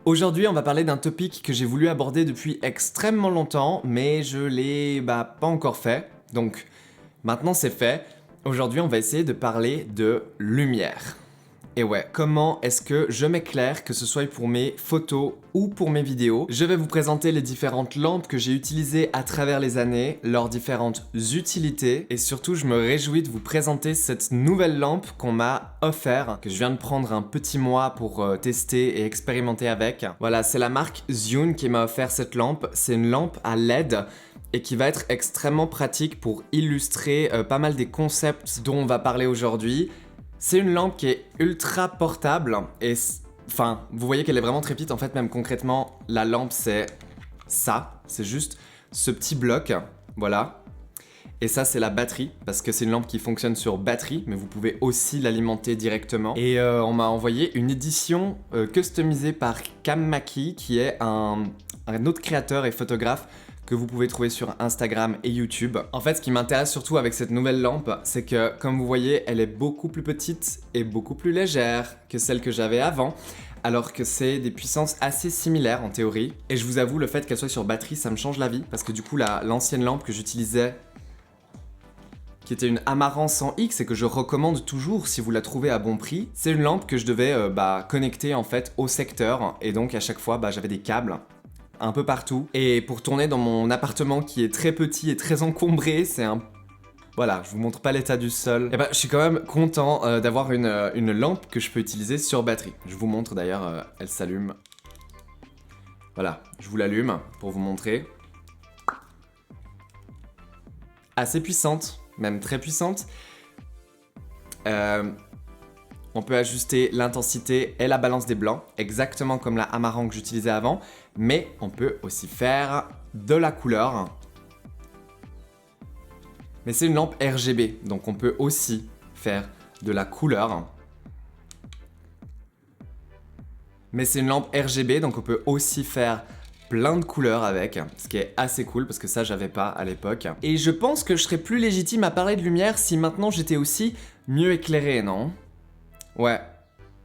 Aujourd'hui, on va parler d'un topic que j'ai voulu aborder depuis extrêmement longtemps, mais je l'ai pas encore fait. Donc maintenant c'est fait. Aujourd'hui, on va essayer de parler de lumière. Et ouais, comment est-ce que je m'éclaire, que ce soit pour mes photos ou pour mes vidéos. Je vais vous présenter les différentes lampes que j'ai utilisées à travers les années, leurs différentes utilités, et surtout je me réjouis de vous présenter cette nouvelle lampe qu'on m'a offert, que je viens de prendre un petit mois pour tester et expérimenter avec. Voilà, c'est la marque Zhiyun qui m'a offert cette lampe. C'est une lampe à LED et qui va être extrêmement pratique pour illustrer pas mal des concepts dont on va parler aujourd'hui. C'est une lampe qui est ultra portable et enfin, vous voyez qu'elle est vraiment très petite. En fait, même concrètement, la lampe c'est ça, c'est juste ce petit bloc, voilà. Et ça c'est la batterie, parce que c'est une lampe qui fonctionne sur batterie, mais vous pouvez aussi l'alimenter directement. Et on m'a envoyé une édition customisée par Cam Maki, qui est un autre créateur et photographe que vous pouvez trouver sur Instagram et YouTube. En fait, ce qui m'intéresse surtout avec cette nouvelle lampe, c'est que, comme vous voyez, elle est beaucoup plus petite et beaucoup plus légère que celle que j'avais avant, alors que c'est des puissances assez similaires en théorie. Et je vous avoue, le fait qu'elle soit sur batterie, ça me change la vie, parce que du coup, l'ancienne lampe que j'utilisais, qui était une Amarant 100X et que je recommande toujours si vous la trouvez à bon prix, c'est une lampe que je devais connecter en fait au secteur, et donc à chaque fois, j'avais des câbles un peu partout. Et pour tourner dans mon appartement qui est très petit et très encombré, c'est un... Voilà, je vous montre pas l'état du sol. Et je suis quand même content d'avoir une lampe que je peux utiliser sur batterie. Je vous montre d'ailleurs, elle s'allume. Voilà, je vous l'allume pour vous montrer. Assez puissante, même très puissante. On peut ajuster l'intensité et la balance des blancs, exactement comme la Amarant que j'utilisais avant, mais on peut aussi faire de la couleur. Mais c'est une lampe RGB, donc on peut aussi faire de la couleur. Mais c'est une lampe RGB, donc on peut aussi faire plein de couleurs avec, ce qui est assez cool parce que ça j'avais pas à l'époque. Et je pense que je serais plus légitime à parler de lumière si maintenant j'étais aussi mieux éclairé, non ? Ouais,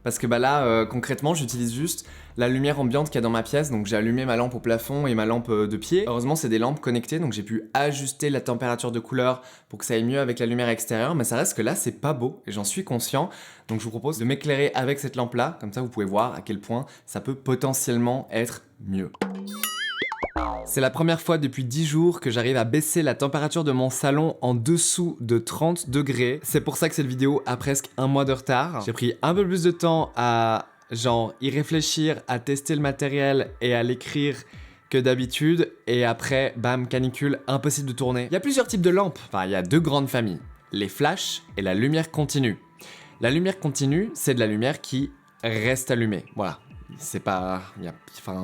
parce que là, concrètement, j'utilise juste la lumière ambiante qu'il y a dans ma pièce, donc j'ai allumé ma lampe au plafond et ma lampe de pied. Heureusement, c'est des lampes connectées, donc j'ai pu ajuster la température de couleur pour que ça aille mieux avec la lumière extérieure, mais ça reste que là, c'est pas beau, et j'en suis conscient, donc je vous propose de m'éclairer avec cette lampe-là, comme ça vous pouvez voir à quel point ça peut potentiellement être mieux. C'est la première fois depuis 10 jours que j'arrive à baisser la température de mon salon en dessous de 30 degrés. C'est pour ça que cette vidéo a presque un mois de retard. J'ai pris un peu plus de temps à y réfléchir, à tester le matériel et à l'écrire que d'habitude. Et après, bam, canicule, impossible de tourner. Il y a plusieurs types de lampes. Enfin, il y a deux grandes familles. Les flashs et la lumière continue. La lumière continue, c'est de la lumière qui reste allumée. Voilà. C'est pas...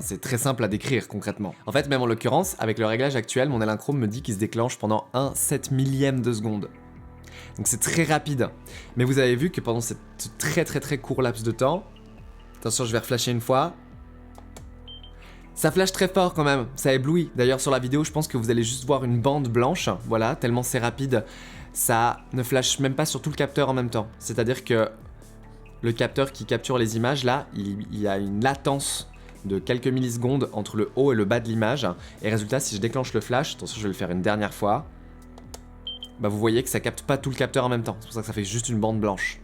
c'est très simple à décrire concrètement. En fait, même en l'occurrence, avec le réglage actuel, mon élinchrome me dit qu'il se déclenche pendant 1/7 millième de seconde. Donc c'est très rapide. Mais vous avez vu que pendant ce très court laps de temps... Attention, je vais reflasher une fois. Ça flash très fort quand même, ça éblouit. D'ailleurs sur la vidéo, je pense que vous allez juste voir une bande blanche. Voilà, tellement c'est rapide. Ça ne flash même pas sur tout le capteur en même temps. C'est-à-dire que... le capteur qui capture les images, là, il y a une latence de quelques millisecondes entre le haut et le bas de l'image. Et résultat, si je déclenche le flash, attention, je vais le faire une dernière fois, vous voyez que ça capte pas tout le capteur en même temps. C'est pour ça que ça fait juste une bande blanche.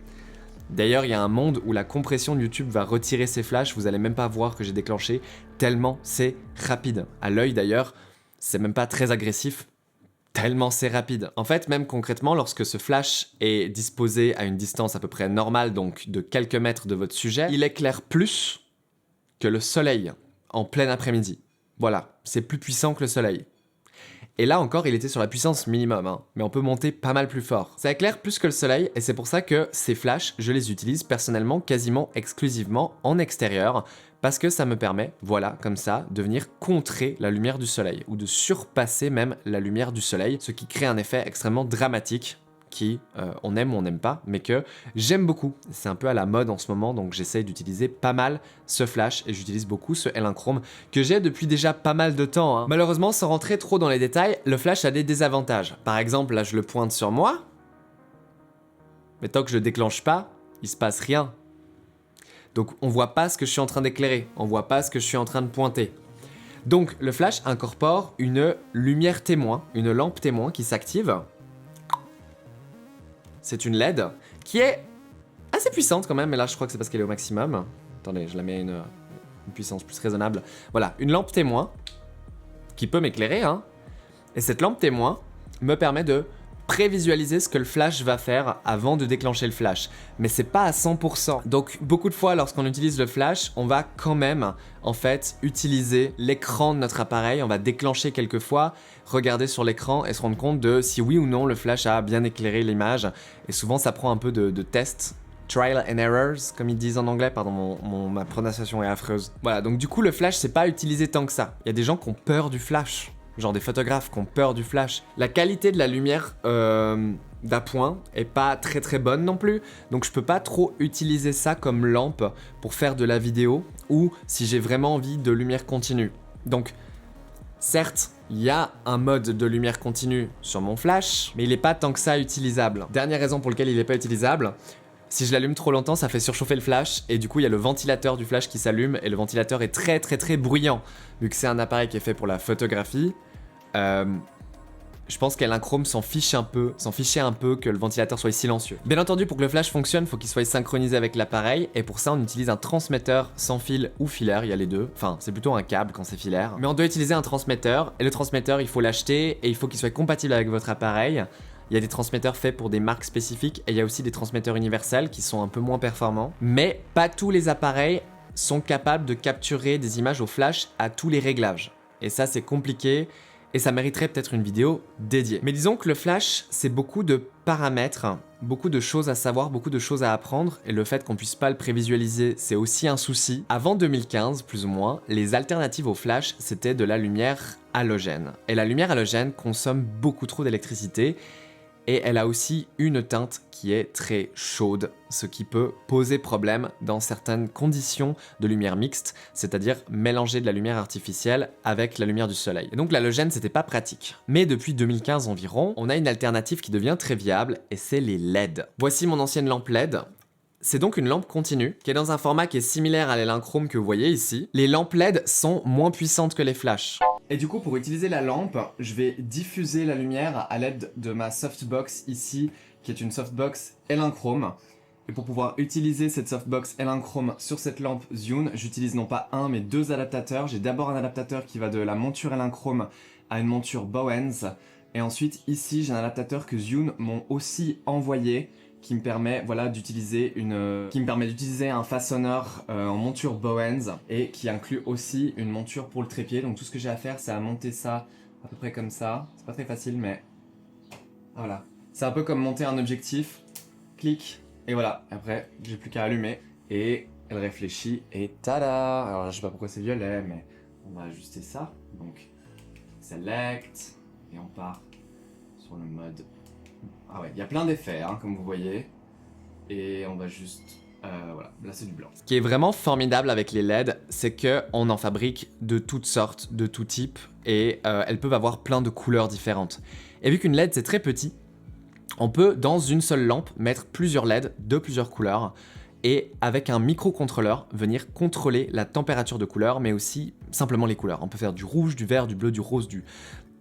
D'ailleurs, il y a un monde où la compression de YouTube va retirer ces flashs, vous allez même pas voir que j'ai déclenché, tellement c'est rapide. À l'œil d'ailleurs, c'est même pas très agressif, tellement c'est rapide. En fait, même concrètement, lorsque ce flash est disposé à une distance à peu près normale, donc de quelques mètres de votre sujet, il éclaire plus que le soleil en plein après-midi. Voilà, c'est plus puissant que le soleil. Et là encore, il était sur la puissance minimum, mais on peut monter pas mal plus fort. Ça éclaire plus que le soleil, et c'est pour ça que ces flashs, je les utilise personnellement quasiment exclusivement en extérieur, parce que ça me permet, voilà, comme ça, de venir contrer la lumière du soleil, ou de surpasser même la lumière du soleil, ce qui crée un effet extrêmement dramatique, qui, on aime ou on n'aime pas, mais que j'aime beaucoup. C'est un peu à la mode en ce moment, donc j'essaye d'utiliser pas mal ce flash, et j'utilise beaucoup ce élinchrome que j'ai depuis déjà pas mal de temps. Malheureusement, sans rentrer trop dans les détails, le flash a des désavantages. Par exemple, là je le pointe sur moi, mais tant que je le déclenche pas, il se passe rien. Donc on voit pas ce que je suis en train d'éclairer, on voit pas ce que je suis en train de pointer. Donc le flash incorpore une lumière témoin, une lampe témoin qui s'active. C'est une LED qui est assez puissante quand même, mais là je crois que c'est parce qu'elle est au maximum. Attendez, je la mets à une puissance plus raisonnable. Voilà, une lampe témoin qui peut m'éclairer, hein. Et cette lampe témoin me permet de prévisualiser ce que le flash va faire avant de déclencher le flash. Mais c'est pas à 100%. Donc beaucoup de fois lorsqu'on utilise le flash, on va quand même en fait utiliser l'écran de notre appareil. On va déclencher quelquefois, regarder sur l'écran et se rendre compte de si oui ou non le flash a bien éclairé l'image. Et souvent ça prend un peu de test. Trial and errors, comme ils disent en anglais, pardon, ma prononciation est affreuse. Voilà, donc du coup le flash c'est pas utilisé tant que ça. Il y a des gens qui ont peur du flash. Genre des photographes qui ont peur du flash. La qualité de la lumière d'appoint est pas très bonne non plus, donc je peux pas trop utiliser ça comme lampe pour faire de la vidéo ou si j'ai vraiment envie de lumière continue. Donc certes, il y a un mode de lumière continue sur mon flash, mais il est pas tant que ça utilisable. Dernière raison pour laquelle il est pas utilisable, si je l'allume trop longtemps, ça fait surchauffer le flash et du coup il y a le ventilateur du flash qui s'allume et le ventilateur est très bruyant. Vu que c'est un appareil qui est fait pour la photographie, je pense qu'Elinchrom s'en fichait un peu que le ventilateur soit silencieux. Bien entendu, pour que le flash fonctionne, il faut qu'il soit synchronisé avec l'appareil et pour ça on utilise un transmetteur sans fil ou filaire, il y a les deux. Enfin, c'est plutôt un câble quand c'est filaire. Mais on doit utiliser un transmetteur et le transmetteur il faut l'acheter et il faut qu'il soit compatible avec votre appareil. Il y a des transmetteurs faits pour des marques spécifiques et il y a aussi des transmetteurs universels qui sont un peu moins performants. Mais pas tous les appareils sont capables de capturer des images au flash à tous les réglages. Et ça c'est compliqué. Et ça mériterait peut-être une vidéo dédiée. Mais disons que le flash, c'est beaucoup de paramètres, beaucoup de choses à savoir, beaucoup de choses à apprendre, et le fait qu'on puisse pas le prévisualiser, c'est aussi un souci. Avant 2015, plus ou moins, les alternatives au flash, c'était de la lumière halogène. Et la lumière halogène consomme beaucoup trop d'électricité, et elle a aussi une teinte qui est très chaude, ce qui peut poser problème dans certaines conditions de lumière mixte, c'est-à-dire mélanger de la lumière artificielle avec la lumière du soleil. Et donc l'halogène, c'était pas pratique. Mais depuis 2015 environ, on a une alternative qui devient très viable, et c'est les LED. Voici mon ancienne lampe LED. C'est donc une lampe continue, qui est dans un format qui est similaire à l'Elinchrom que vous voyez ici. Les lampes LED sont moins puissantes que les flashs. Et du coup, pour utiliser la lampe, je vais diffuser la lumière à l'aide de ma softbox ici, qui est une softbox Elinchrom. Et pour pouvoir utiliser cette softbox Elinchrom sur cette lampe Zhiyun, j'utilise non pas un, mais deux adaptateurs. J'ai d'abord un adaptateur qui va de la monture Elinchrom à une monture Bowens. Et ensuite, ici, j'ai un adaptateur que Zhiyun m'ont aussi envoyé, qui me permet d'utiliser un façonneur en monture Bowens et qui inclut aussi une monture pour le trépied. Donc tout ce que j'ai à faire, c'est à monter ça à peu près comme ça. C'est pas très facile, mais voilà. C'est un peu comme monter un objectif. Clic et voilà. Après, j'ai plus qu'à allumer et elle réfléchit et tada. Alors là, je sais pas pourquoi c'est violet, mais on va ajuster ça. Donc select et on part sur le mode. Ah ouais, il y a plein d'effets, hein, comme vous voyez. Et on va juste... voilà, là c'est du blanc. Ce qui est vraiment formidable avec les LED, c'est qu'on en fabrique de toutes sortes, de tout type, et elles peuvent avoir plein de couleurs différentes. Et vu qu'une LED c'est très petit, on peut dans une seule lampe mettre plusieurs LED de plusieurs couleurs, et avec un microcontrôleur venir contrôler la température de couleur, mais aussi simplement les couleurs. On peut faire du rouge, du vert, du bleu, du rose, du...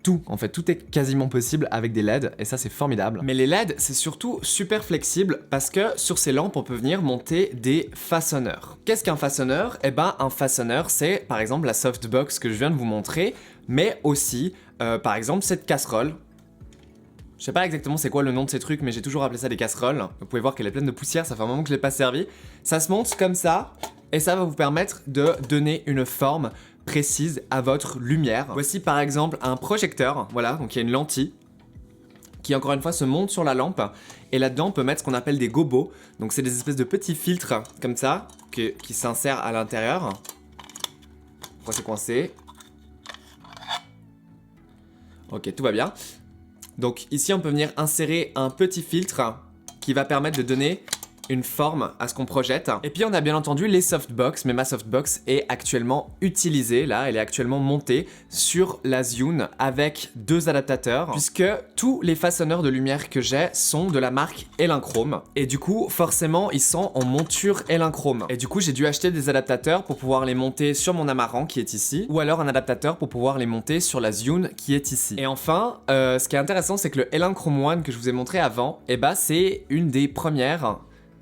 Tout, en fait, tout est quasiment possible avec des LED et ça c'est formidable. Mais les LED c'est surtout super flexible parce que sur ces lampes on peut venir monter des façonneurs. Qu'est-ce qu'un façonneur? Eh ben un façonneur c'est par exemple la softbox que je viens de vous montrer, mais aussi par exemple cette casserole. Je sais pas exactement c'est quoi le nom de ces trucs, mais j'ai toujours appelé ça des casseroles. Vous pouvez voir qu'elle est pleine de poussière, ça fait un moment que je l'ai pas servi. Ça se monte comme ça et ça va vous permettre de donner une forme précise à votre lumière. Voici par exemple un projecteur, voilà, donc il y a une lentille qui encore une fois se monte sur la lampe et là-dedans on peut mettre ce qu'on appelle des gobos, donc c'est des espèces de petits filtres comme ça qui s'insèrent à l'intérieur. Pourquoi c'est coincé? Ok, tout va bien. Donc ici on peut venir insérer un petit filtre qui va permettre de donner une forme à ce qu'on projette. Et puis on a bien entendu les softbox, mais ma softbox est actuellement utilisée, là, elle est actuellement montée sur la Zhiyun avec 2 adaptateurs, puisque tous les façonneurs de lumière que j'ai sont de la marque Elinchrom. Et du coup, forcément, ils sont en monture Elinchrom. Et du coup, j'ai dû acheter des adaptateurs pour pouvoir les monter sur mon Amaran qui est ici, ou alors un adaptateur pour pouvoir les monter sur la Zhiyun qui est ici. Et enfin, ce qui est intéressant, c'est que le Elinchrom One que je vous ai montré avant, eh ben, c'est une des premières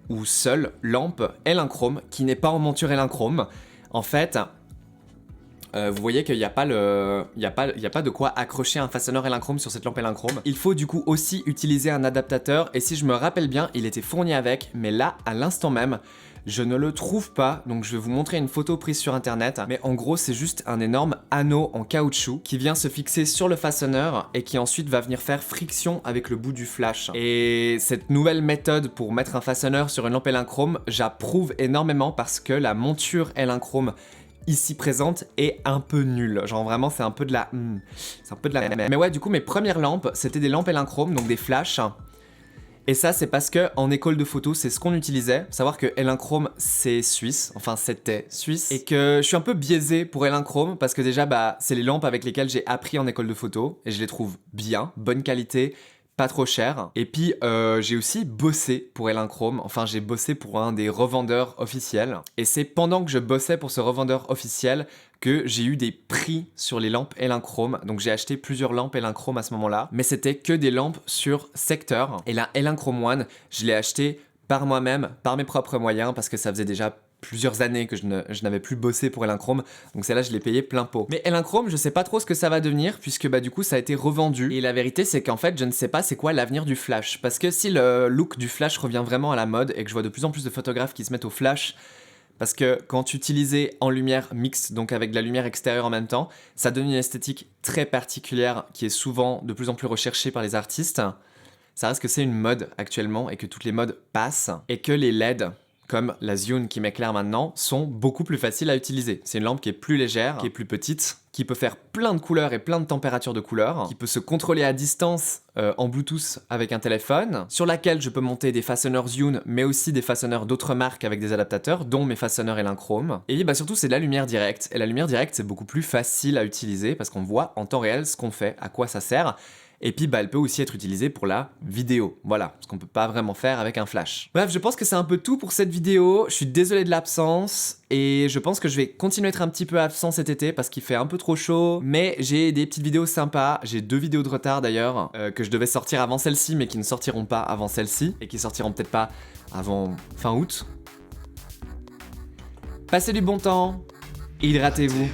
ou seule lampe Elinchrom qui n'est pas en monture Elinchrom. En fait, vous voyez qu'il n'y a pas de quoi accrocher un façonneur Elinchrom sur cette lampe Elinchrom. Il faut du coup aussi utiliser un adaptateur, et si je me rappelle bien, il était fourni avec, mais là, à l'instant même, je ne le trouve pas, donc je vais vous montrer une photo prise sur internet, mais en gros c'est juste un énorme anneau en caoutchouc qui vient se fixer sur le façonneur et qui ensuite va venir faire friction avec le bout du flash. Et cette nouvelle méthode pour mettre un façonneur sur une lampe Elinchrom, j'approuve énormément parce que la monture Elinchrom ici présente est un peu nulle. Genre vraiment c'est un peu de la... Mais ouais, du coup mes premières lampes c'était des lampes Elinchrom, donc des flashs. Et ça, c'est parce que en école de photo, c'est ce qu'on utilisait. Faut savoir que Elinchrom, c'est suisse, enfin c'était suisse, et que je suis un peu biaisé pour Elinchrom parce que déjà, bah, c'est les lampes avec lesquelles j'ai appris en école de photo et je les trouve bien, bonne qualité, pas trop cher. Et puis j'ai aussi bossé pour Elinchrom, enfin j'ai bossé pour un des revendeurs officiels. Et c'est pendant que je bossais pour ce revendeur officiel que j'ai eu des prix sur les lampes Elinchrom. Donc j'ai acheté plusieurs lampes Elinchrom à ce moment-là, mais c'était que des lampes sur secteur. Et la Elinchrom One, je l'ai acheté par moi-même, par mes propres moyens, parce que ça faisait déjà plusieurs années que je n'avais plus bossé pour Elinchrom, donc celle-là je l'ai payé plein pot. Mais Elinchrom, je sais pas trop ce que ça va devenir, puisque bah du coup ça a été revendu, et la vérité c'est qu'en fait je ne sais pas c'est quoi l'avenir du flash, parce que si le look du flash revient vraiment à la mode, et que je vois de plus en plus de photographes qui se mettent au flash, parce que quand tu utilisais en lumière mixte, donc avec de la lumière extérieure en même temps, ça donne une esthétique très particulière qui est souvent de plus en plus recherchée par les artistes. Ça reste que c'est une mode actuellement et que toutes les modes passent, et que les LED, comme la Zhiyun qui m'éclaire maintenant, sont beaucoup plus faciles à utiliser. C'est une lampe qui est plus légère, qui est plus petite, qui peut faire plein de couleurs et plein de températures de couleurs, qui peut se contrôler à distance en Bluetooth avec un téléphone, sur laquelle je peux monter des façonneurs Zhiyun, mais aussi des façonneurs d'autres marques avec des adaptateurs, dont mes façonneurs Elinchrom. Et bah surtout c'est de la lumière directe, et la lumière directe c'est beaucoup plus facile à utiliser parce qu'on voit en temps réel ce qu'on fait, à quoi ça sert. Et puis bah, elle peut aussi être utilisée pour la vidéo, voilà, ce qu'on peut pas vraiment faire avec un flash. Bref, je pense que c'est un peu tout pour cette vidéo, je suis désolé de l'absence, et je pense que je vais continuer à être un petit peu absent cet été parce qu'il fait un peu trop chaud, mais j'ai des petites vidéos sympas, j'ai 2 vidéos de retard d'ailleurs, que je devais sortir avant celle-ci, mais qui ne sortiront pas avant celle-ci, et qui sortiront peut-être pas avant fin août. Passez du bon temps, hydratez-vous.